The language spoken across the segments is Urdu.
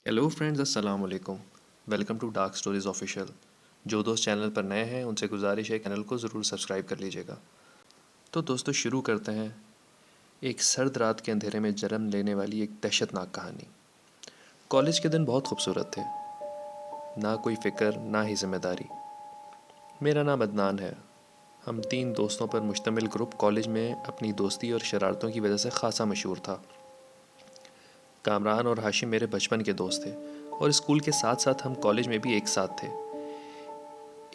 ہیلو فرینڈز، السلام علیکم. Welcome to dark stories official. جو دوست چینل پر نئے ہیں ان سے گزارش ہے چینل کو ضرور سبسکرائب کر لیجیے گا. تو دوستو شروع کرتے ہیں ایک سرد رات کے اندھیرے میں جنم لینے والی ایک دہشت ناک کہانی. کالج کے دن بہت خوبصورت تھے. نہ کوئی فکر نہ ہی ذمہ داری. میرا نام عدنان ہے. ہم 3 دوستوں پر مشتمل گروپ کالج میں اپنی دوستی اور شرارتوں کی وجہ سے خاصا مشہور تھا. کامران اور ہاشم میرے بچپن کے دوست تھے اور اسکول کے ساتھ ساتھ ہم کالج میں بھی ایک ساتھ تھے.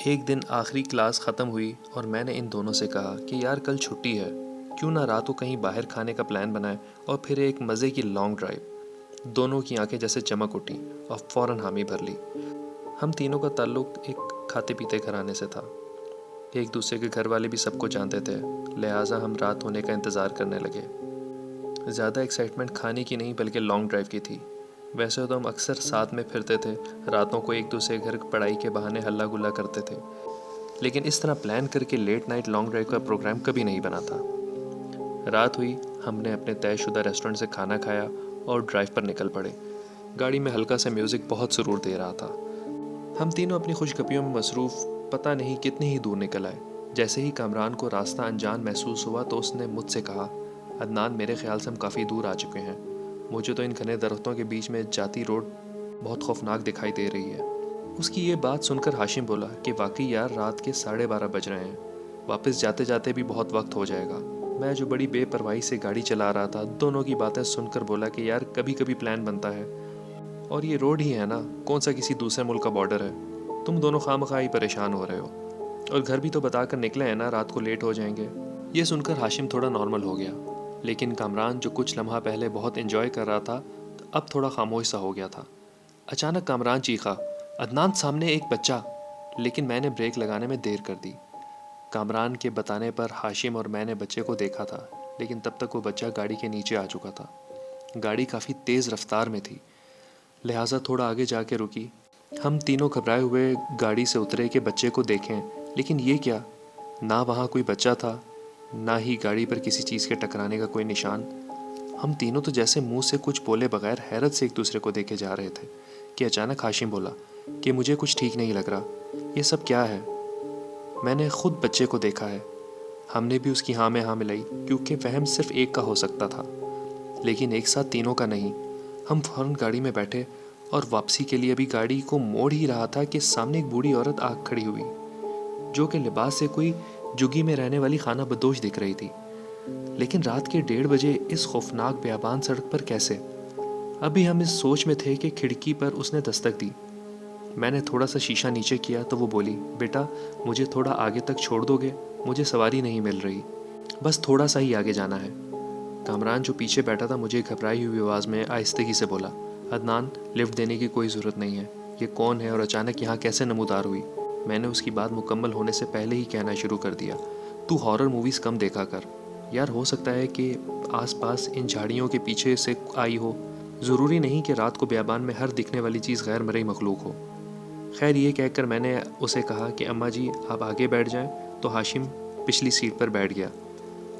ایک دن آخری کلاس ختم ہوئی اور میں نے ان دونوں سے کہا کہ یار کل چھٹی ہے, کیوں نہ رات کو کہیں باہر کھانے کا پلان بنائے اور پھر ایک مزے کی لانگ ڈرائیو. دونوں کی آنکھیں جیسے چمک اٹھی اور فوراً حامی بھر لی. ہم تینوں کا تعلق ایک کھاتے پیتے گھرانے سے تھا. ایک دوسرے کے گھر والے بھی سب کو جانتے تھے, لہٰذا ہم رات ہونے کا انتظار کرنے لگے. زیادہ ایکسائٹمنٹ کھانے کی نہیں بلکہ لانگ ڈرائیو کی تھی. ویسے تو ہم اکثر ساتھ میں پھرتے تھے, راتوں کو ایک دوسرے گھر پڑھائی کے بہانے ہلا گلا کرتے تھے, لیکن اس طرح پلان کر کے لیٹ نائٹ لانگ ڈرائیو کا پروگرام کبھی نہیں بنا تھا. رات ہوئی, ہم نے اپنے طے شدہ ریسٹورنٹ سے کھانا کھایا اور ڈرائیو پر نکل پڑے. گاڑی میں ہلکا سا میوزک بہت سرور دے رہا تھا. ہم تینوں اپنی خوش گپیوں میں مصروف پتہ نہیں کتنی ہی دور نکل آئے. جیسے ہی کامران کو راستہ انجان محسوس ہوا تو اس نے مجھ سے کہا, عدنان میرے خیال سے ہم کافی دور آ چکے ہیں. مجھے تو ان گھنے درختوں کے بیچ میں جاتی روڈ بہت خوفناک دکھائی دے رہی ہے. اس کی یہ بات سن کر ہاشم بولا کہ واقعی یار رات کے 12:30 بج رہے ہیں, واپس جاتے جاتے بھی بہت وقت ہو جائے گا. میں جو بڑی بے پرواہی سے گاڑی چلا رہا تھا, دونوں کی باتیں سن کر بولا کہ یار کبھی کبھی پلان بنتا ہے, اور یہ روڈ ہی ہے نا, کون سا کسی دوسرے ملک کا بارڈر ہے. تم دونوں خواہ ہی پریشان ہو رہے ہو, اور گھر بھی تو بتا کر نکلے ہیں نا رات کو لیٹ ہو جائیں گے. یہ سن کر ہاشم تھوڑا نارمل ہو گیا, لیکن کامران جو کچھ لمحہ پہلے بہت انجوائے کر رہا تھا اب تھوڑا خاموش سا ہو گیا تھا. اچانک کامران چیخا, عدنان سامنے ایک بچہ. لیکن میں نے بریک لگانے میں دیر کر دی. کامران کے بتانے پر ہاشم اور میں نے بچے کو دیکھا تھا, لیکن تب تک وہ بچہ گاڑی کے نیچے آ چکا تھا. گاڑی کافی تیز رفتار میں تھی, لہٰذا تھوڑا آگے جا کے رکی. ہم تینوں گھبرائے ہوئے گاڑی سے اترے کہ بچے کو دیکھیں, لیکن یہ کیا, نہ وہاں کوئی بچہ تھا نہ ہی گاڑی پر کسی چیز کے ٹکرانے کا کوئی نشان. ہم تینوں تو جیسے منہ سے کچھ بولے بغیر حیرت سے ایک دوسرے کو دیکھے جا رہے تھے کہ اچانک ہاشم بولا کہ مجھے کچھ ٹھیک نہیں لگ رہا, یہ سب کیا ہے. میں نے خود بچے کو دیکھا ہے. ہم نے بھی اس کی ہاں میں ہاں ملائی, کیونکہ فہم صرف ایک کا ہو سکتا تھا, لیکن ایک ساتھ تینوں کا نہیں. ہم فوراً گاڑی میں بیٹھے اور واپسی کے لیے ابھی گاڑی کو موڑ ہی رہا تھا کہ سامنے ایک بوڑھی عورت آ کھڑی ہوئی, جو کہ لباس سے کوئی جگی میں رہنے والی خانہ بدوش دکھ رہی تھی. لیکن رات کے 1:30 بجے اس خوفناک بیابان سڑک پر کیسے؟ ابھی ہم اس سوچ میں تھے کہ کھڑکی پر اس نے دستک دی. میں نے تھوڑا سا شیشہ نیچے کیا تو وہ بولی, بیٹا مجھے تھوڑا آگے تک چھوڑ دو گے, مجھے سواری نہیں مل رہی, بس تھوڑا سا ہی آگے جانا ہے. کامران جو پیچھے بیٹھا تھا مجھے گھبرائی ہوئی آواز میں آہستگی سے بولا, عدنان لفٹ دینے کی کوئی ضرورت نہیں ہے. یہ کون ہے اور اچانک یہاں کیسے نمودار ہوئی؟ میں نے اس کی بات مکمل ہونے سے پہلے ہی کہنا شروع کر دیا, تو ہارر موویز کم دیکھا کر یار, ہو سکتا ہے کہ آس پاس ان جھاڑیوں کے پیچھے سے آئی ہو, ضروری نہیں کہ رات کو بیابان میں ہر دکھنے والی چیز غیر مرئی مخلوق ہو. خیر یہ کہہ کر میں نے اسے کہا کہ اماں جی آپ آگے بیٹھ جائیں, تو ہاشم پچھلی سیٹ پر بیٹھ گیا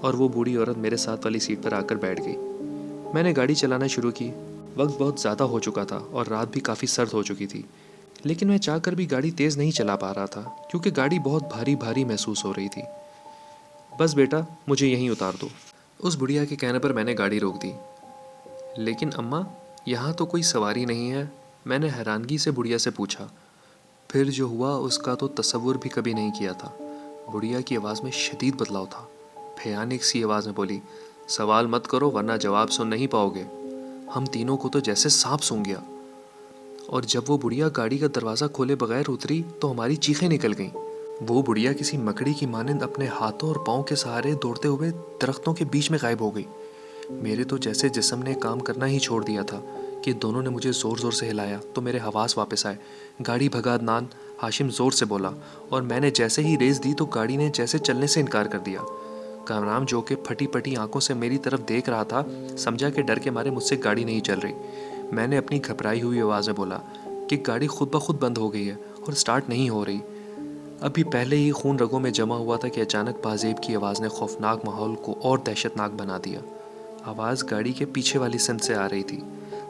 اور وہ بوڑھی عورت میرے ساتھ والی سیٹ پر آ کر بیٹھ گئی. میں نے گاڑی چلانا شروع کی. وقت بہت زیادہ ہو چکا تھا اور رات بھی کافی سرد ہو چکی تھی, لیکن میں چاہ کر بھی گاڑی تیز نہیں چلا پا رہا تھا کیونکہ گاڑی بہت بھاری بھاری محسوس ہو رہی تھی. بس بیٹا مجھے یہیں اتار دو. اس بڑھیا کے کہنے پر میں نے گاڑی روک دی. لیکن اماں یہاں تو کوئی سواری نہیں ہے, میں نے حیرانگی سے بڑھیا سے پوچھا. پھر جو ہوا اس کا تو تصور بھی کبھی نہیں کیا تھا. بڑھیا کی آواز میں شدید بدلاؤ تھا. بھیانک سی آواز میں بولی, سوال مت کرو ورنہ جواب سن نہیں پاؤ گے. ہم تینوں کو تو جیسے سانپ سونگھ گیا, اور جب وہ بڑھیا گاڑی کا دروازہ کھولے بغیر اتری تو ہماری چیخیں نکل گئیں. وہ بڑھیا کسی مکڑی کی مانند اپنے ہاتھوں اور پاؤں کے سہارے دوڑتے ہوئے درختوں کے بیچ میں غائب ہو گئی. میرے تو جیسے جسم نے کام کرنا ہی چھوڑ دیا تھا کہ دونوں نے مجھے زور زور سے ہلایا تو میرے حواس واپس آئے. گاڑی بھگا عدنان, ہاشم زور سے بولا, اور میں نے جیسے ہی ریس دی تو گاڑی نے جیسے چلنے سے انکار کر دیا. کامران جو کہ پھٹی پھٹی آنکھوں سے میری طرف دیکھ رہا تھا سمجھا کہ ڈر کے مارے مجھ سے گاڑی نہیں چل رہی. میں نے اپنی گھبرائی ہوئی آواز میں بولا کہ گاڑی خود بخود بند ہو گئی ہے اور سٹارٹ نہیں ہو رہی. ابھی پہلے ہی خون رگوں میں جمع ہوا تھا کہ اچانک پازیب کی آواز نے خوفناک ماحول کو اور دہشت ناک بنا دیا. آواز گاڑی کے پیچھے والی سمت سے آ رہی تھی.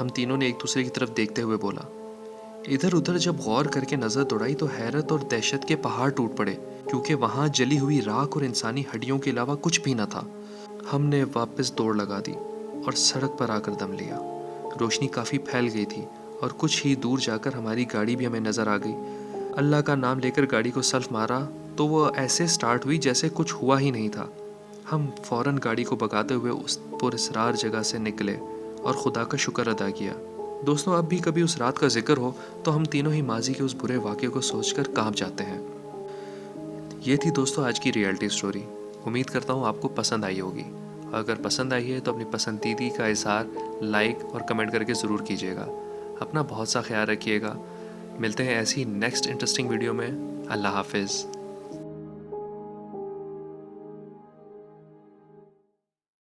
ہم تینوں نے ایک دوسرے کی طرف دیکھتے ہوئے بولا۔ ادھر ادھر جب غور کر کے نظر دوڑائی تو حیرت اور دہشت کے پہاڑ ٹوٹ پڑے، کیونکہ وہاں جلی ہوئی راکھ اور انسانی ہڈیوں کے علاوہ کچھ بھی نہ تھا۔ ہم نے واپس دوڑ لگا دی اور سڑک پر آ کر دم لیا۔ روشنی کافی پھیل گئی تھی اور کچھ ہی دور جا کر ہماری گاڑی بھی ہمیں نظر آ گئی۔ اللہ کا نام لے کر گاڑی کو سلف مارا تو وہ ایسے سٹارٹ ہوئی جیسے کچھ ہوا ہی نہیں تھا۔ ہم فوراً گاڑی کو بگاتے ہوئے اس پراسرار جگہ سے نکلے اور خدا کا شکر ادا کیا۔ دوستوں، اب بھی کبھی اس رات کا ذکر ہو تو ہم تینوں ہی ماضی کے اس برے واقعے کو سوچ کر کانپ جاتے ہیں۔ یہ تھی دوستوں آج کی ریئلٹی سٹوری۔ امید کرتا ہوں آپ کو پسند آئی ہوگی، اور اگر پسند آئی ہے تو اپنی پسندیدگی کا اظہار لائک اور کمنٹ کر کے ضرور کیجیے گا۔ اپنا بہت سا خیال رکھیے گا۔ ملتے ہیں ایسی نیکسٹ انٹرسٹنگ ویڈیو میں۔ اللہ حافظ۔